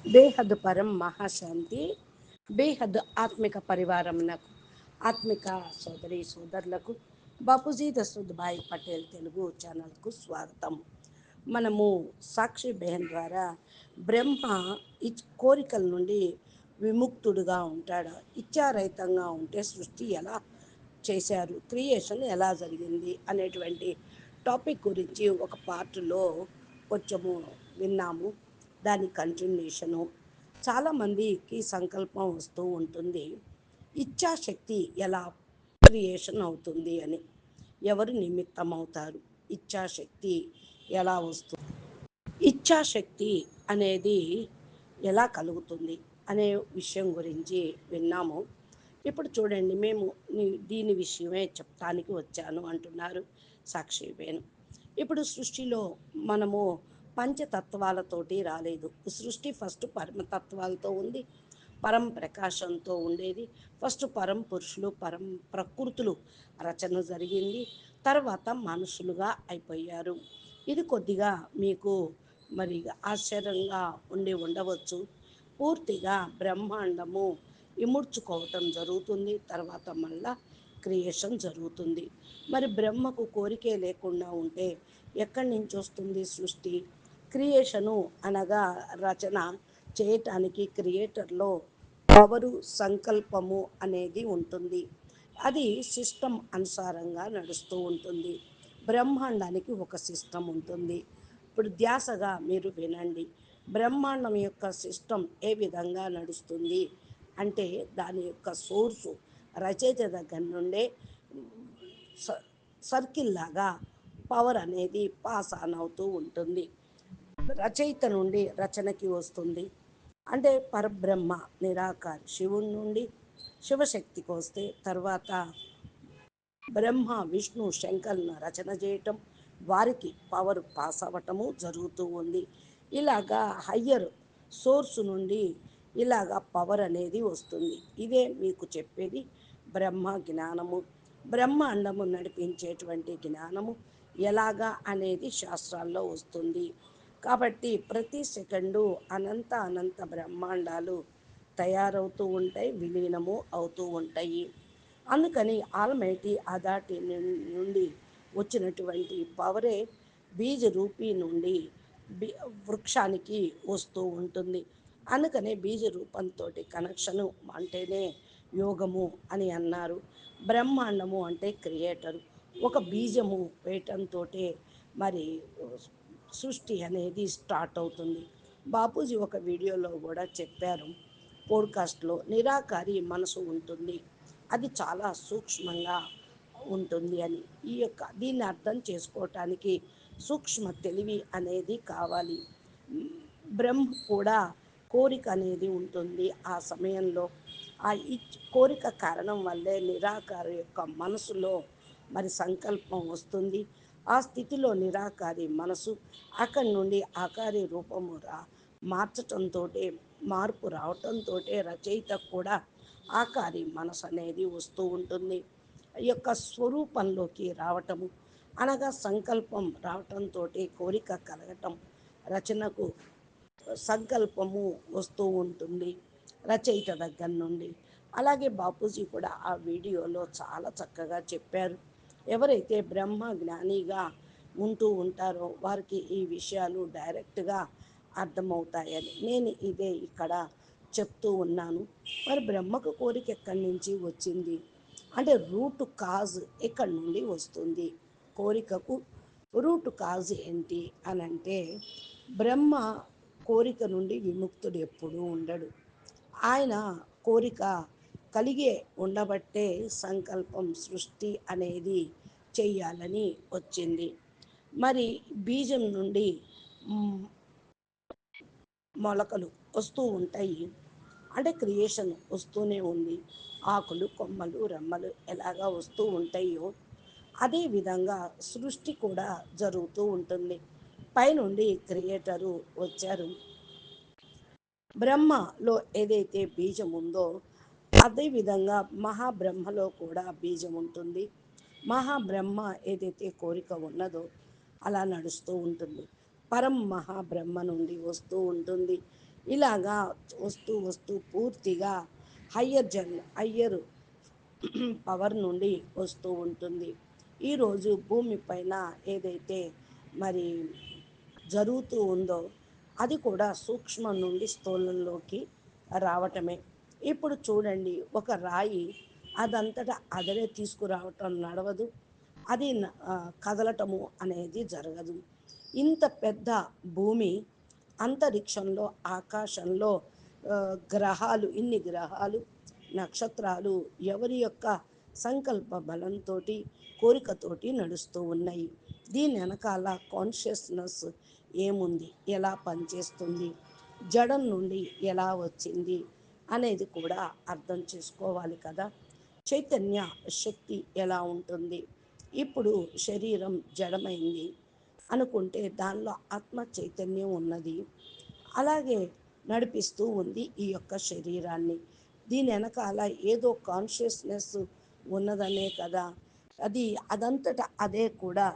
బేహద్ పరం మహాశాంతి బేహద్ ఆత్మిక పరివారంనకు ఆత్మిక సోదరి సోదరులకు బాపూజీ దశరథ్ భాయ్ పటేల్ తెలుగు ఛానల్కు స్వాగతం. మనము సాక్షి బెహన్ ద్వారా బ్రహ్మ కోరికల నుండి విముక్తుడుగా ఉంటాడు, ఇచ్చారహితంగా ఉంటే సృష్టి ఎలా చేశారు, క్రియేషన్ ఎలా జరిగింది అనేటువంటి టాపిక్ గురించి ఒక పార్ట్లో కొంచెము విన్నాము. దాని కంటిన్యూషను. చాలామందికి సంకల్పం వస్తూ ఉంటుంది, ఇచ్ఛాశక్తి ఎలా క్రియేషన్ అవుతుంది అని. ఎవరు నిమిత్తం అవుతారు, ఇచ్ఛాశక్తి ఎలా వస్తుంది, ఇచ్ఛాశక్తి అనేది ఎలా కలుగుతుంది అనే విషయం గురించి విన్నాము. ఇప్పుడు చూడండి, మేము దీని విషయమే చెప్తానికి వచ్చాను అంటున్నారు సాక్షి వేణు. ఇప్పుడు సృష్టిలో మనము పంచతత్వాలతోటి రాలేదు. సృష్టి ఫస్ట్ పరమతత్వాలతో ఉంది, పరం ప్రకాశంతో ఉండేది. ఫస్ట్ పరం పురుషులు, పరం ప్రకృతులు రచన జరిగింది. తర్వాత మనుషులుగా అయిపోయారు. ఇది కొద్దిగా మీకు మరి ఆశ్చర్యంగా ఉండవచ్చు. పూర్తిగా బ్రహ్మాండము ఇముడ్చుకోవటం జరుగుతుంది, తర్వాత మళ్ళా క్రియేషన్ జరుగుతుంది. మరి బ్రహ్మకు కోరికే లేకుండా ఉంటే ఎక్కడి నుంచి వస్తుంది సృష్టి? క్రియేషను అనగా రచన చేయటానికి క్రియేటర్లో పవరు, సంకల్పము అనేది ఉంటుంది. అది సిస్టమ్ అనుసారంగా నడుస్తూ ఉంటుంది. బ్రహ్మాండానికి ఒక సిస్టమ్ ఉంటుంది. ఇప్పుడు ధ్యాసగా మీరు వినండి, బ్రహ్మాండం యొక్క సిస్టమ్ ఏ విధంగా నడుస్తుంది అంటే, దాని యొక్క సోర్సు రచయిత దగ్గర నుండే సర్కిల్ లాగా పవర్ అనేది పాస్ ఆన్ అవుతూ ఉంటుంది. రచయిత నుండి రచనకి వస్తుంది. అంటే పరబ్రహ్మ నిరాకారి శివుడి నుండి శివశక్తికి వస్తే, తర్వాత బ్రహ్మ విష్ణు శంకర్ను రచన చేయటం, వారికి పవర్ పాస్ అవ్వటము జరుగుతూ ఉంది. ఇలాగా హయ్యర్ సోర్సు నుండి ఇలాగా పవర్ అనేది వస్తుంది. ఇదే మీకు చెప్పేది బ్రహ్మ జ్ఞానము. బ్రహ్మాండము నడిపించేటువంటి జ్ఞానము ఎలాగా అనేది శాస్త్రాల్లో వస్తుంది. కాబట్టి ప్రతి సెకండు అనంత బ్రహ్మాండాలు తయారవుతూ ఉంటాయి, విలీనము అవుతూ ఉంటాయి. అందుకని ఆల్మైటీ అథారిటీ నుండి వచ్చినటువంటి పవరే బీజ రూపీ నుండి వృక్షానికి వస్తూ ఉంటుంది. అందుకనే బీజ రూపంతో కనెక్షను అంటేనే యోగము అని అన్నారు. బ్రహ్మాండము అంటే క్రియేటరు. ఒక బీజము వేయటంతో మరి సృష్టి అనేది స్టార్ట్ అవుతుంది. బాపూజీ ఒక వీడియోలో కూడా చెప్పారు, పోడ్కాస్ట్లో, నిరాకారి మనసు ఉంటుంది, అది చాలా సూక్ష్మంగా ఉంటుంది అని. దీన్ని అర్థం చేసుకోవటానికి సూక్ష్మ తెలివి అనేది కావాలి. బ్రహ్మ కూడా కోరిక అనేది ఉంటుంది ఆ సమయంలో. ఆ కోరిక కారణం వల్లే నిరాకారి యొక్క మనసులో మరి సంకల్పం వస్తుంది. ఆ స్థితిలో నిరాకారి మనసు అక్కడి నుండి ఆకారి రూపము మార్చటంతో, మార్పు రావటంతో రచయిత కూడా ఆకారి మనసు అనేది వస్తూ ఉంటుంది. ఈ యొక్క స్వరూపంలోకి రావటము అనగా సంకల్పం రావటంతో కోరిక కలగటం, రచనకు సంకల్పము వస్తూ ఉంటుంది రచయిత దగ్గర నుండి. అలాగే బాపూజీ కూడా ఆ వీడియోలో చాలా చక్కగా చెప్పారు. ఎవరైతే బ్రహ్మ జ్ఞానిగా ఉంటూ ఉంటారో వారికి ఈ విషయాలు డైరెక్ట్గా అర్థమవుతాయని నేను ఇదే ఇక్కడ చెప్తూ ఉన్నాను. మరి బ్రహ్మకు కోరిక ఎక్కడి నుంచి వచ్చింది అంటే, రూట్ కాజ్ ఎక్కడి నుండి వస్తుంది? కోరికకు రూట్ కాజ్ ఏంటి అని అంటే, బ్రహ్మ కోరిక నుండి విముక్తుడు ఎప్పుడూ ఉండడు. ఆయన కోరిక కలిగే ఉండబట్టే సంకల్పం సృష్టి అనేది చెయ్యాలని వచ్చింది. మరి బీజం నుండి మొలకలు వస్తూ ఉంటాయి, అంటే క్రియేషన్ వస్తూనే ఉంది. ఆకులు, కొమ్మలు, రెమ్మలు ఎలాగా వస్తూ ఉంటాయో అదేవిధంగా సృష్టి కూడా జరుగుతూ ఉంటుంది. పైనుండి క్రియేటరు వచ్చారు. బ్రహ్మలో ఏదైతే బీజం ఉందో అదేవిధంగా మహాబ్రహ్మలో కూడా బీజం ఉంటుంది. మహాబ్రహ్మ ఏదైతే కోరిక ఉన్నదో అలా నడుస్తూ ఉంటుంది. పరం మహాబ్రహ్మ నుండి వస్తూ ఉంటుంది. ఇలాగా వస్తూ వస్తూ పూర్తిగా హయ్యర్ పవర్ నుండి వస్తూ ఉంటుంది. ఈరోజు భూమిపైన ఏదైతే మరి జరుగుతూ ఉందో అది కూడా సూక్ష్మం నుండి స్థూలంలోకి రావటమే. ఇప్పుడు చూడండి, ఒక రాయి అదంతటా అదరే తీసుకురావటం నడవదు, అది కదలటము అనేది జరగదు. ఇంత పెద్ద భూమి, అంతరిక్షంలో ఆకాశంలో గ్రహాలు, ఇన్ని గ్రహాలు, నక్షత్రాలు ఎవరి యొక్క సంకల్ప బలంతో, కోరికతోటి నడుస్తూ ఉన్నాయి. దీని వెనకాల కాన్షియస్నెస్ ఏముంది, ఎలా పనిచేస్తుంది, జడం నుండి ఎలా వచ్చింది అనేది కూడా అర్థం చేసుకోవాలి కదా. చైతన్య శక్తి ఎలా ఉంటుంది? ఇప్పుడు శరీరం జడమైంది అనుకుంటే దానిలో ఆత్మ చైతన్యం ఉన్నది, అలాగే నడిపిస్తూ ఉంది ఈ యొక్క శరీరాన్ని. దీని వెనకాల ఏదో కాన్షియస్నెస్ ఉన్నదనే కదా. అదంతటా అదే కూడా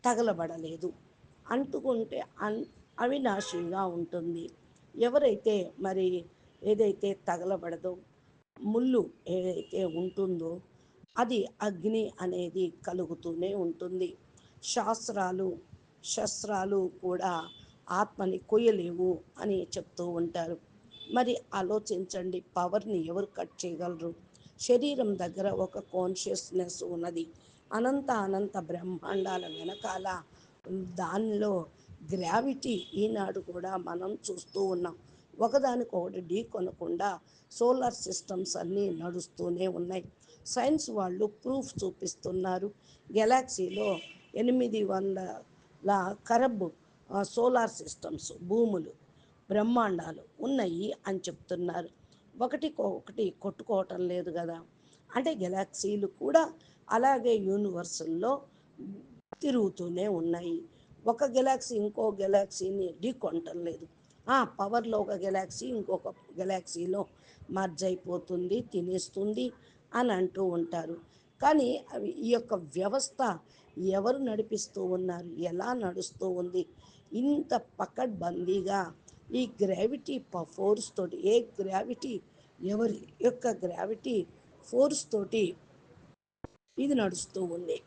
తగలబడలేదు, అంటుకుంటే అవినాశిగా ఉంటుంది. ఎవరైతే మరి ఏదైతే తగలబడదో, ముళ్ళు ఏదైతే ఉంటుందో అది అగ్ని అనేది కలుగుతూనే ఉంటుంది. శాస్త్రాలు శస్త్రాలు కూడా ఆత్మని కొయ్యలేవు అని చెప్తూ ఉంటారు. మరి ఆలోచించండి, పవర్ని ఎవరు కట్ చేయగలరు? శరీరం దగ్గర ఒక కాన్షియస్నెస్ ఉన్నది. అనంత బ్రహ్మాండాల వెనకాల దానిలో గ్రావిటీ ఈనాడు కూడా మనం చూస్తూ ఉన్నాం. ఒకదానికొకటి ఢీ కొనకుండా సోలార్ సిస్టమ్స్ అన్నీ నడుస్తూనే ఉన్నాయి. సైన్స్ వాళ్ళు ప్రూఫ్ చూపిస్తున్నారు. గెలాక్సీలో 800 కరబ్ సోలార్ సిస్టమ్స్, భూములు, బ్రహ్మాండాలు ఉన్నాయి అని చెప్తున్నారు. ఒకటికొకటి కొట్టుకోవటం లేదు కదా. అంటే గెలాక్సీలు కూడా అలాగే యూనివర్సుల్లో తిరుగుతూనే ఉన్నాయి. ఒక గెలాక్సీ ఇంకో గెలాక్సీని ఢీకొనటం లేదు. పవర్లో ఒక గెలాక్సీ ఇంకొక గెలాక్సీలో మర్జ్ అయిపోతుంది, తినేస్తుంది అని అంటూ ఉంటారు. కానీ ఈ యొక్క వ్యవస్థ ఎవరు నడిపిస్తూ ఉన్నారు, ఎలా నడుస్తూ ఉంది? ఇంత పకడ్బందీగా ఈ గ్రావిటీ ఫోర్స్ తోటి, ఎవరి యొక్క గ్రావిటీ ఫోర్స్ తోటి ఇది నడుస్తూ ఉంది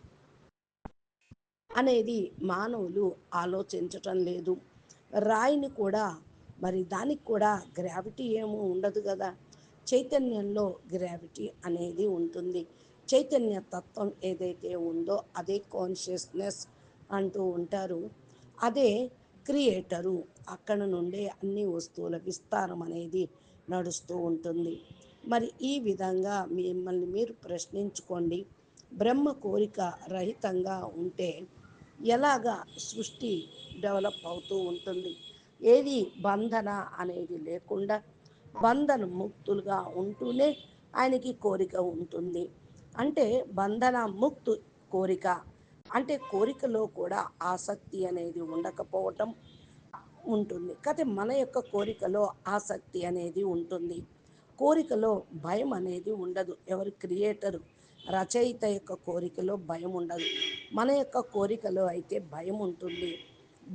అనేది మానవులు ఆలోచించటం లేదు. రాయిని కూడా మరి దానికి కూడా గ్రావిటీ ఏమో ఉండదు కదా. చైతన్యంలో గ్రావిటీ అనేది ఉంటుంది. చైతన్య తత్వం ఏదైతే ఉందో అదే కాన్షియస్నెస్ అంటూ ఉంటారు. అదే క్రియేటరు. అక్కడ నుండే అన్ని వస్తువుల విస్తారం అనేది నడుస్తూ ఉంటుంది. మరి ఈ విధంగా మిమ్మల్ని మీరు ప్రశ్నించుకోండి. బ్రహ్మ కోరిక రహితంగా ఉంటే ఎలాగా సృష్టి డెవలప్ అవుతూ ఉంటుంది? ఏది బంధన అనేది లేకుండా బంధన ముక్తులుగా ఉంటూనే ఆయనకి కోరిక ఉంటుంది. అంటే బంధన ముక్తు కోరిక అంటే కోరికలో కూడా ఆసక్తి అనేది ఉండకపోవటం ఉంటుంది. కాకపోతే మన యొక్క కోరికలో ఆసక్తి అనేది ఉంటుంది. కోరికలో భయం అనేది ఉండదు. ఎవరి క్రియేటరు, రచయిత యొక్క కోరికలో భయం ఉండదు. మన యొక్క కోరికలో అయితే భయం ఉంటుంది.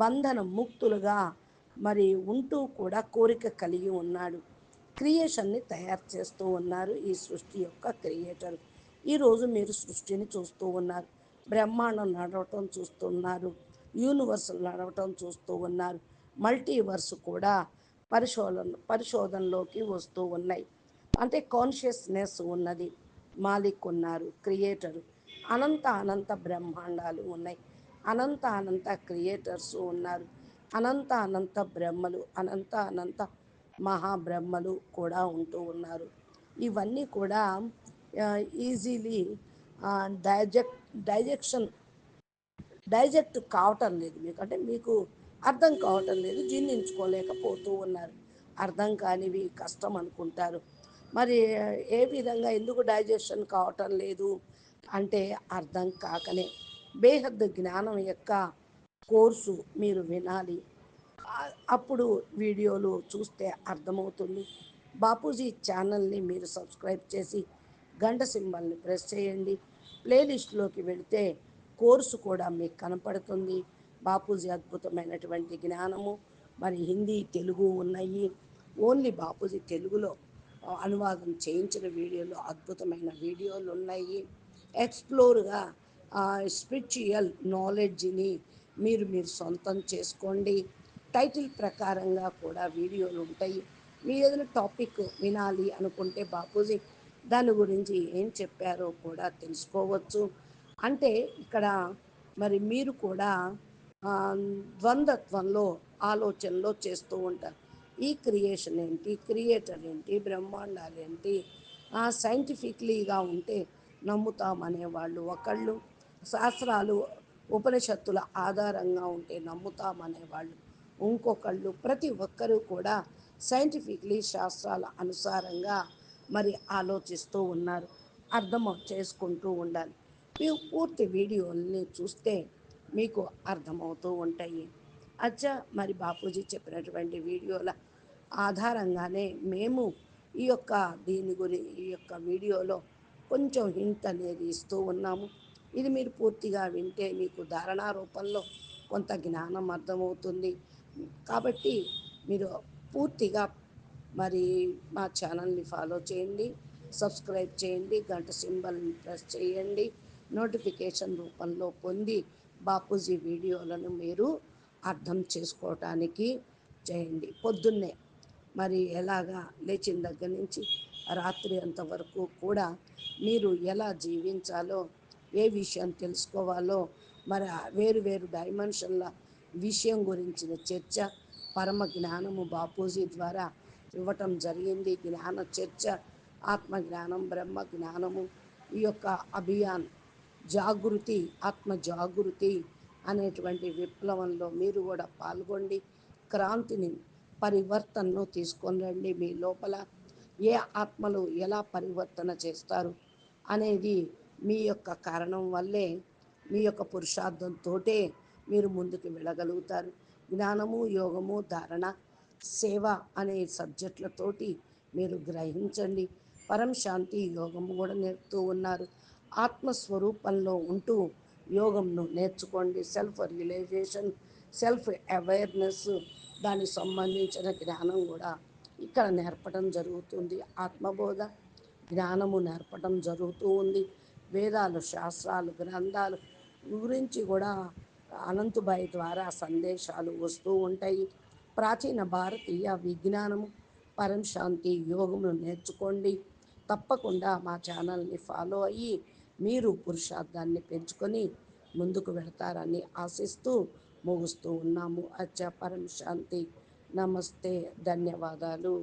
బంధన ముక్తులుగా మరి ఉంటూ కూడా కోరిక కలిగి ఉన్నాడు. క్రియేషన్ని తయారు చేస్తూ ఉన్నారు ఈ సృష్టి యొక్క క్రియేటర్. ఈరోజు మీరు సృష్టిని చూస్తూ ఉన్నారు, బ్రహ్మాండం నడవటం చూస్తున్నారు, యూనివర్స్ నడవటం చూస్తూ ఉన్నారు, మల్టీవర్స్ కూడా పరిశోధనలోకి వస్తూ ఉన్నాయి. అంటే కాన్షియస్నెస్ ఉన్నది, మాలిక్ ఉన్నారు, క్రియేటరు. అనంత బ్రహ్మాండాలు ఉన్నాయి, అనంత క్రియేటర్స్ ఉన్నారు, అనంత బ్రహ్మలు, అనంత మహాబ్రహ్మలు కూడా ఉంటూ ఉన్నారు. ఇవన్నీ కూడా ఈజీలీ డైజెక్ట్ డైజెక్షన్ డైజెక్ట్ కావటం లేదు మీకు. అంటే మీకు అర్థం కావటం లేదు, జీర్ణించుకోలేకపోతూ ఉన్నారు. అర్థం కానివి కష్టం అనుకుంటారు. మరి ఏ విధంగా ఎందుకు డైజెషన్ కావటం లేదు అంటే అర్థం కాకనే. బేహద్దు జ్ఞానం యొక్క కోర్సు మీరు వినాలి, అప్పుడు వీడియోలు చూస్తే అర్థమవుతుంది. బాపూజీ ఛానల్ని మీరు సబ్స్క్రైబ్ చేసి గంట సింబల్ని ప్రెస్ చేయండి. ప్లేలిస్ట్లోకి వెళితే కోర్సు కూడా మీకు కనపడుతుంది. బాపూజీ అద్భుతమైనటువంటి జ్ఞానము, మరి హిందీ తెలుగు ఉన్నాయి. ఓన్లీ బాపూజీ తెలుగులో అనువాదం చేయించిన వీడియోలు, అద్భుతమైన వీడియోలు ఉన్నాయి. ఎక్స్ప్లోర్గా స్పిరిచువల్ నాలెడ్జ్ని మీరు సొంతం చేసుకోండి. టైటిల్ ప్రకారంగా కూడా వీడియోలు ఉంటాయి. మీరు ఏదైనా టాపిక్ వినాలి అనుకుంటే బాపూజీ దాని గురించి ఏం చెప్పారో కూడా తెలుసుకోవచ్చు. అంటే ఇక్కడ మరి మీరు కూడా ఆ, ద్వంద్వత్వంలో ఆలోచనలో చేస్తూ ఉంటారు. ఈ క్రియేషన్ ఏంటి, క్రియేటర్ ఏంటి, బ్రహ్మాండాలు ఏంటి, సైంటిఫిక్లీగా ఉంటే నమ్ముతామనేవాళ్ళు ఒకళ్ళు, శాస్త్రాలు ఉపనిషత్తుల ఆధారంగా ఉంటే నమ్ముతామనేవాళ్ళు ఇంకొకళ్ళు. ప్రతి ఒక్కరూ కూడా సైంటిఫిక్లీ శాస్త్రాల అనుసారంగా మరి ఆలోచిస్తూ ఉన్నారు. అర్థం చేసుకుంటూ ఉండాలి. పూర్తి వీడియోల్ని చూస్తే మీకు అర్థమవుతూ ఉంటాయి. అచ్చా, మరి బాపూజీ చెప్పినటువంటి వీడియోల ఆధారంగానే మేము ఈ యొక్క వీడియోలో కొంచెం హింట్ అనేది ఇస్తూ ఉన్నాము. ఇది మీరు పూర్తిగా వింటే మీకు ధారణా రూపంలో కొంత జ్ఞానం అర్థమవుతుంది. కాబట్టి మీరు పూర్తిగా మరి మా ఛానల్ని ఫాలో చేయండి, సబ్స్క్రైబ్ చేయండి, గంట సింబల్ని ప్రెస్ చేయండి, నోటిఫికేషన్ రూపంలో పొంది బాపూజీ వీడియోలను మీరు అర్థం చేసుకోవటానికి చేయండి. పొద్దున్నే మరి ఎలాగా లేచిన దగ్గర నుంచి రాత్రి అంతవరకు కూడా మీరు ఎలా జీవించాలో, ఏ విషయం తెలుసుకోవాలో, మరి వేరు వేరు డైమెన్షన్ల విషయం గురించిన చర్చ, పరమ జ్ఞానము బాపూజీ ద్వారా ఇవ్వటం జరిగింది. జ్ఞాన చర్చ, ఆత్మ జ్ఞానం, బ్రహ్మ జ్ఞానము, ఈ యొక్క అభియాన్ జాగృతి, ఆత్మ జాగృతి అనేటువంటి విప్లవంలో మీరు కూడా పాల్గొండి. క్రాంతిని, పరివర్తనను తీసుకొని రండి. మీ లోపల ఏ ఆత్మలు ఎలా పరివర్తన చేస్తారు అనేది మీ యొక్క కారణం వల్లే, మీ యొక్క పురుషార్థంతో మీరు ముందుకు వెళ్ళగలుగుతారు. జ్ఞానము, యోగము, ధారణ, సేవ అనే సబ్జెక్టులతోటి మీరు గ్రహించండి. పరం శాంతి యోగము కూడా నేర్పుతూ ఉన్నారు. ఆత్మస్వరూపంలో ఉంటూ యోగంను నేర్చుకోండి. సెల్ఫ్ రియలైజేషన్, సెల్ఫ్ అవేర్నెస్, దానికి సంబంధించిన జ్ఞానం కూడా ఇక్కడ నేర్పడం జరుగుతుంది. ఆత్మబోధ జ్ఞానము నేర్పడం జరుగుతూ ఉంది. వేదాలు, శాస్త్రాలు, గ్రంథాలు గురించి కూడా అనంతుబాయి ద్వారా సందేశాలు వస్తూ ఉంటాయి. ప్రాచీన భారతీయ విజ్ఞానము, పరం శాంతి యోగమును నేర్చుకోండి. తప్పకుండా మా ఛానల్ని ఫాలో అయ్యి మీరు పురుషార్థాన్ని పెంచుకొని ముందుకు వెళతారని ఆశిస్తూ ముగిస్తూ ఉన్నాము. అచ్చా, పరం శాంతి. నమస్తే, ధన్యవాదాలు.